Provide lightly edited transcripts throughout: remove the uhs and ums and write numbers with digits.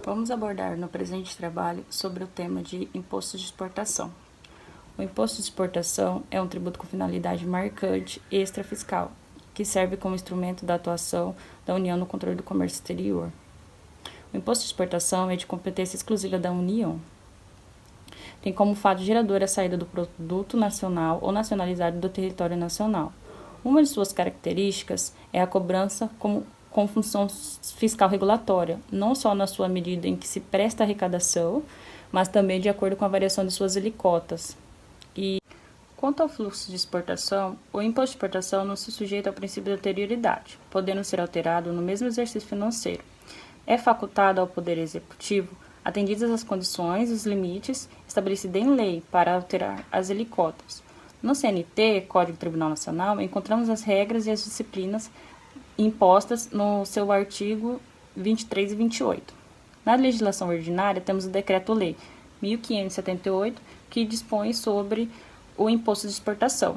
Vamos abordar no presente trabalho sobre o tema de imposto de exportação. O imposto de exportação é um tributo com finalidade marcante extrafiscal, que serve como instrumento da atuação da União no controle do comércio exterior. O imposto de exportação é de competência exclusiva da União. Tem como fato gerador a saída do produto nacional ou nacionalizado do território nacional. Uma de suas características é a cobrança com função fiscal regulatória, não só na sua medida em que se presta a arrecadação, mas também de acordo com a variação de suas alíquotas. E quanto ao fluxo de exportação, o imposto de exportação não se sujeita ao princípio da anterioridade, podendo ser alterado no mesmo exercício financeiro. É facultado ao Poder Executivo, atendidas as condições e os limites estabelecidos em lei, para alterar as alíquotas. No CNT, Código Tribunal Nacional, encontramos as regras e as disciplinas impostas no seu artigo 23 e 28. Na legislação ordinária, temos o Decreto-Lei 1578, que dispõe sobre o imposto de exportação.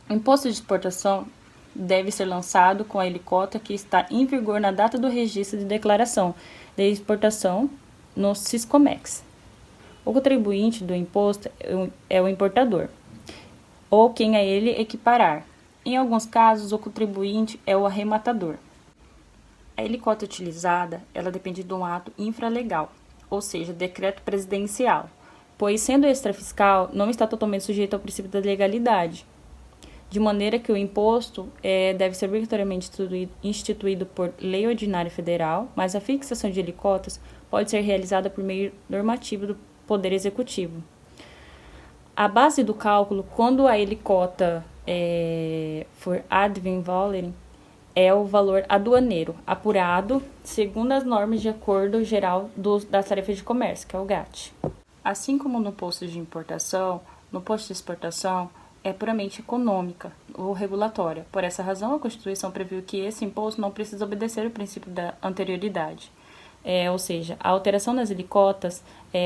O imposto de exportação deve ser lançado com a alíquota que está em vigor na data do registro de declaração de exportação no Siscomex. O contribuinte do imposto é o importador, ou quem a ele equiparar. Em alguns casos, o contribuinte é o arrematador. A alíquota utilizada, ela depende de um ato infralegal, ou seja, decreto presidencial, pois, sendo extrafiscal, não está totalmente sujeito ao princípio da legalidade, de maneira que o imposto deve ser obrigatoriamente instituído por lei ordinária federal, mas a fixação de alíquotas pode ser realizada por meio normativo do Poder Executivo. A base do cálculo, quando a alíquota for ad valorem, é o valor aduaneiro, apurado segundo as normas de acordo geral das tarifas de comércio, que é o GATT. Assim como no imposto de importação, no imposto de exportação é puramente econômica ou regulatória. Por essa razão, a Constituição previu que esse imposto não precisa obedecer ao princípio da anterioridade. Ou seja, a alteração das alíquotas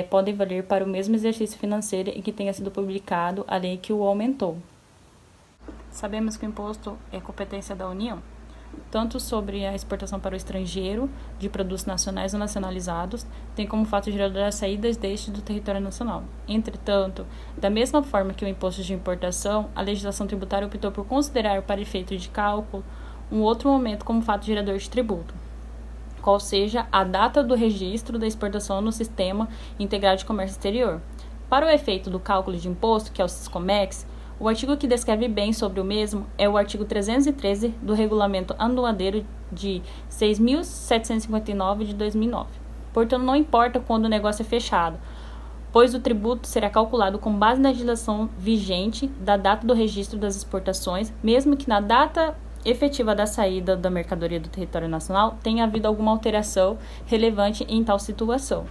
podem valer para o mesmo exercício financeiro em que tenha sido publicado a lei que o aumentou. Sabemos que o imposto é competência da União, tanto sobre a exportação para o estrangeiro de produtos nacionais ou nacionalizados, tem como fato gerador as saídas deste do território nacional. Entretanto, da mesma forma que o imposto de importação, a legislação tributária optou por considerar para efeito de cálculo um outro momento como fato gerador de tributo, qual seja a data do registro da exportação no Sistema Integrado de Comércio Exterior. Para o efeito do cálculo de imposto, que é o Siscomex, o artigo que descreve bem sobre o mesmo é o artigo 313 do Regulamento Aduaneiro de 6.759 de 2009. Portanto, não importa quando o negócio é fechado, pois o tributo será calculado com base na legislação vigente da data do registro das exportações, mesmo que na data efetiva da saída da mercadoria do território nacional tenha havido alguma alteração relevante em tal situação.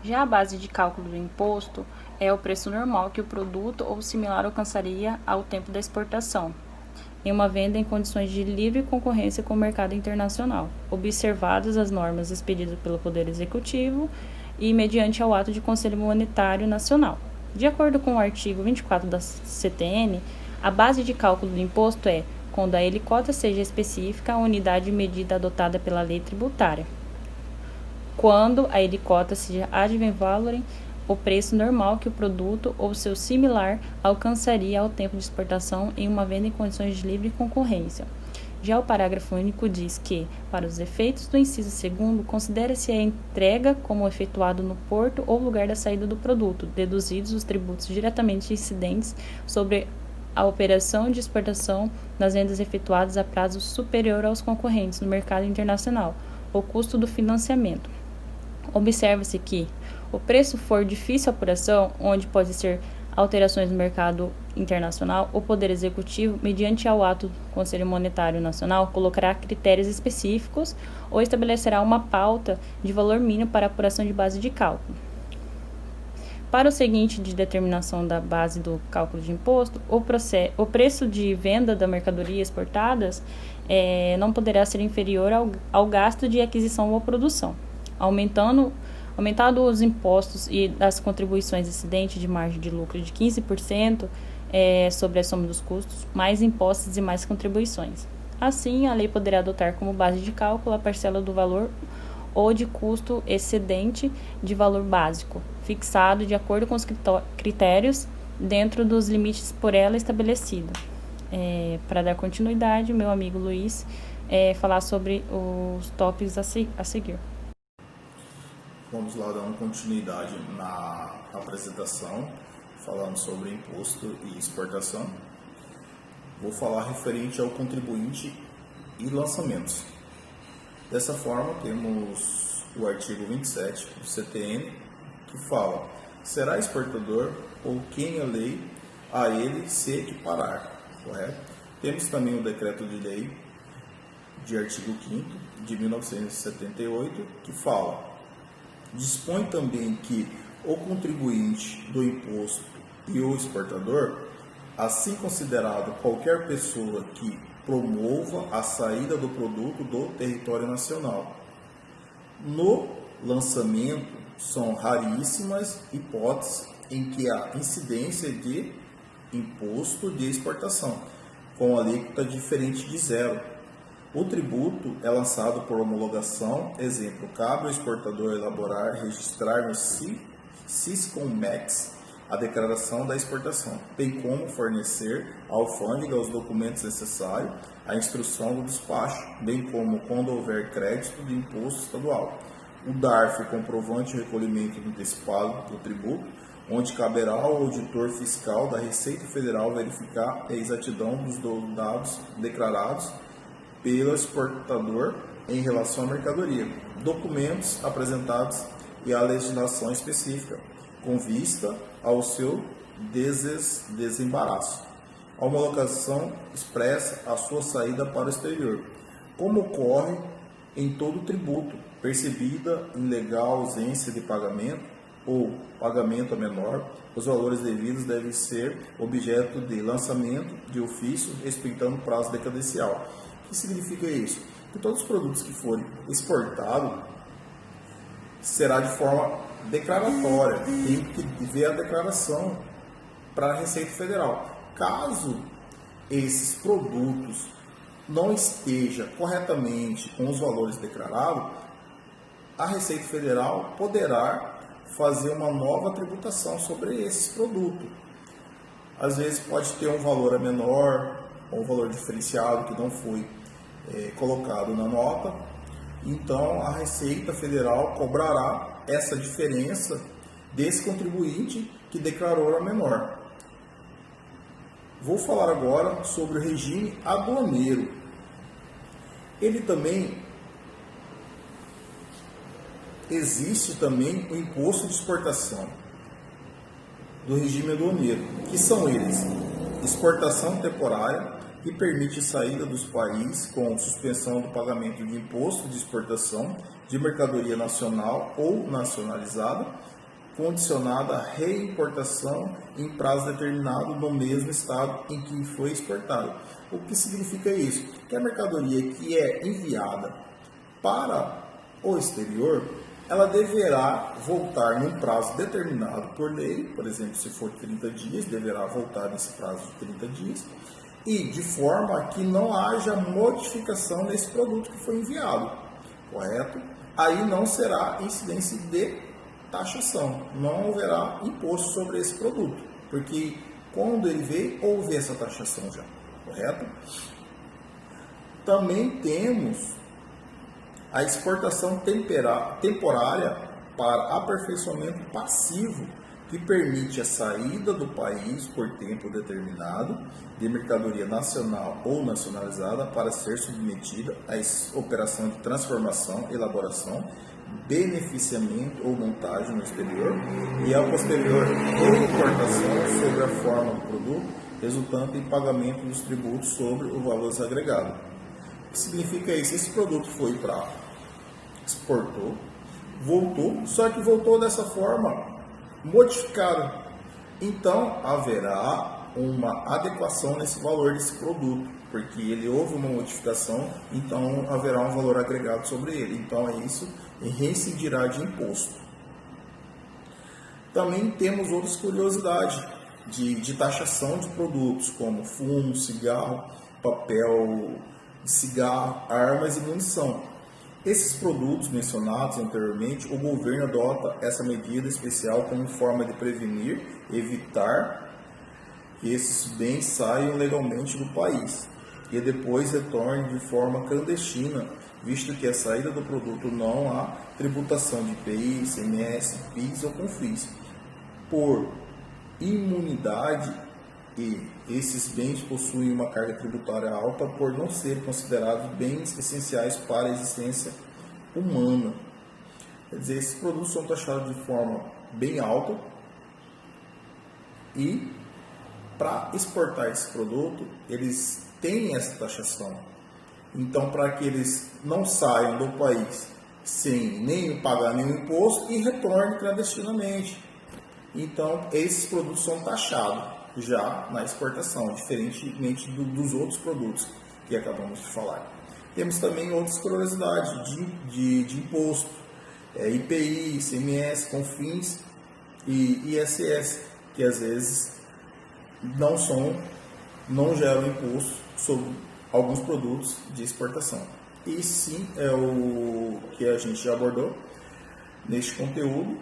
Já a base de cálculo do imposto é o preço normal que o produto ou similar alcançaria ao tempo da exportação, em uma venda em condições de livre concorrência com o mercado internacional, observadas as normas expedidas pelo Poder Executivo e mediante ao ato de Conselho Monetário Nacional. De acordo com o artigo 24 da CTN, a base de cálculo do imposto é, quando a alíquota seja específica, a unidade de medida adotada pela lei tributária. Quando a alíquota seja ad valorem, o preço normal que o produto ou seu similar alcançaria ao tempo de exportação em uma venda em condições de livre concorrência. Já o parágrafo único diz que, para os efeitos do inciso 2º, considera-se a entrega como efetuado no porto ou lugar da saída do produto, deduzidos os tributos diretamente incidentes sobre a operação de exportação nas vendas efetuadas a prazo superior aos concorrentes no mercado internacional, o custo do financiamento. Observa-se que o preço for difícil apuração, onde pode ser alterações no mercado internacional, o Poder Executivo, mediante ao ato do Conselho Monetário Nacional, colocará critérios específicos ou estabelecerá uma pauta de valor mínimo para apuração de base de cálculo. Para o seguinte de determinação da base do cálculo de imposto, o preço de venda da mercadoria exportadas não poderá ser inferior ao gasto de aquisição ou produção, aumentado os impostos e as contribuições excedentes de margem de lucro de 15% sobre a soma dos custos, mais impostos e mais contribuições. Assim, a lei poderá adotar como base de cálculo a parcela do valor ou de custo excedente de valor básico, fixado de acordo com os critérios dentro dos limites por ela estabelecidos. Para dar continuidade, meu amigo Luiz falar sobre os tópicos a seguir. Vamos lá dando continuidade na apresentação, falando sobre imposto e exportação. Vou falar referente ao contribuinte e lançamentos. Dessa forma, temos o artigo 27 do CTN, que fala: será exportador ou quem a lei a ele se equiparar, correto? Temos também o decreto de lei de artigo 5º de 1978, que fala: dispõe também que o contribuinte do imposto e o exportador, assim considerado qualquer pessoa que promova a saída do produto do território nacional. No lançamento, são raríssimas hipóteses em que há incidência de imposto de exportação, com alíquota diferente de zero. O tributo é lançado por homologação, exemplo, cabe ao exportador elaborar, registrar no Siscomex a declaração da exportação, bem como fornecer à alfândega os documentos necessários à instrução do despacho, bem como quando houver crédito de imposto estadual. O DARF, comprovante de recolhimento antecipado do tributo, onde caberá ao auditor fiscal da Receita Federal verificar a exatidão dos dados declarados pelo exportador em relação à mercadoria, documentos apresentados e a legislação específica, com vista ao seu desembaraço. A homologação expressa a sua saída para o exterior, como ocorre em todo tributo, percebida em legal ausência de pagamento ou pagamento a menor, os valores devidos devem ser objeto de lançamento de ofício, respeitando o prazo decadencial. O que significa isso? Que todos os produtos que forem exportados será de forma declaratória, tem que ver a declaração para a Receita Federal. Caso esses produtos não estejam corretamente com os valores declarados, a Receita Federal poderá fazer uma nova tributação sobre esses produtos. Às vezes pode ter um valor a menor, ou um valor diferenciado que não foi colocado na nota. Então, a Receita Federal cobrará essa diferença desse contribuinte que declarou a menor. Vou falar agora sobre o regime aduaneiro. Ele também existe também o imposto de exportação do regime aduaneiro, que são eles: exportação temporária, que permite saída dos países com suspensão do pagamento de imposto de exportação de mercadoria nacional ou nacionalizada, condicionada à reimportação em prazo determinado no mesmo estado em que foi exportado. O que significa isso? Que a mercadoria que é enviada para o exterior, ela deverá voltar num prazo determinado por lei, por exemplo, se for 30 dias, deverá voltar nesse prazo de 30 dias, e de forma que não haja modificação nesse produto que foi enviado, correto? Aí não será incidência de taxação, não haverá imposto sobre esse produto, porque quando ele veio, houve essa taxação já, correto? Também temos a exportação temporária para aperfeiçoamento passivo, que permite a saída do país por tempo determinado de mercadoria nacional ou nacionalizada para ser submetida à operação de transformação, elaboração, beneficiamento ou montagem no exterior e a posterior reimportação sobre a forma do produto, resultante em pagamento dos tributos sobre o valor agregado. O que significa isso? Esse produto foi para exportou, voltou, só que voltou dessa forma modificada. Então haverá uma adequação nesse valor desse produto, porque ele houve uma modificação, então haverá um valor agregado sobre ele. Então é isso, e reincidirá de imposto. Também temos outras curiosidades de taxação de produtos, como fumo, cigarro, papel de cigarro, armas e munição. Esses produtos mencionados anteriormente, o governo adota essa medida especial como forma de prevenir, evitar que esses bens saiam legalmente do país e depois retornem de forma clandestina, visto que a saída do produto não há tributação de IPI, ICMS, PIS ou COFINS. Por imunidade, e esses bens possuem uma carga tributária alta por não serem considerados bens essenciais para a existência humana. Quer dizer, esses produtos são taxados de forma bem alta e para exportar esse produto, eles têm essa taxação. Então, para que eles não saiam do país sem nem pagar nenhum imposto e retornem clandestinamente. Então, esses produtos são taxados já na exportação, diferentemente dos outros produtos que acabamos de falar. Temos também outras curiosidades de imposto, IPI, ICMS, COFINS e ISS, que às vezes não geram imposto sobre alguns produtos de exportação. E sim, é o que a gente já abordou neste conteúdo.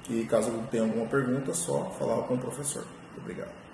E caso tenha alguma pergunta, é só falar com o professor. Muito obrigado.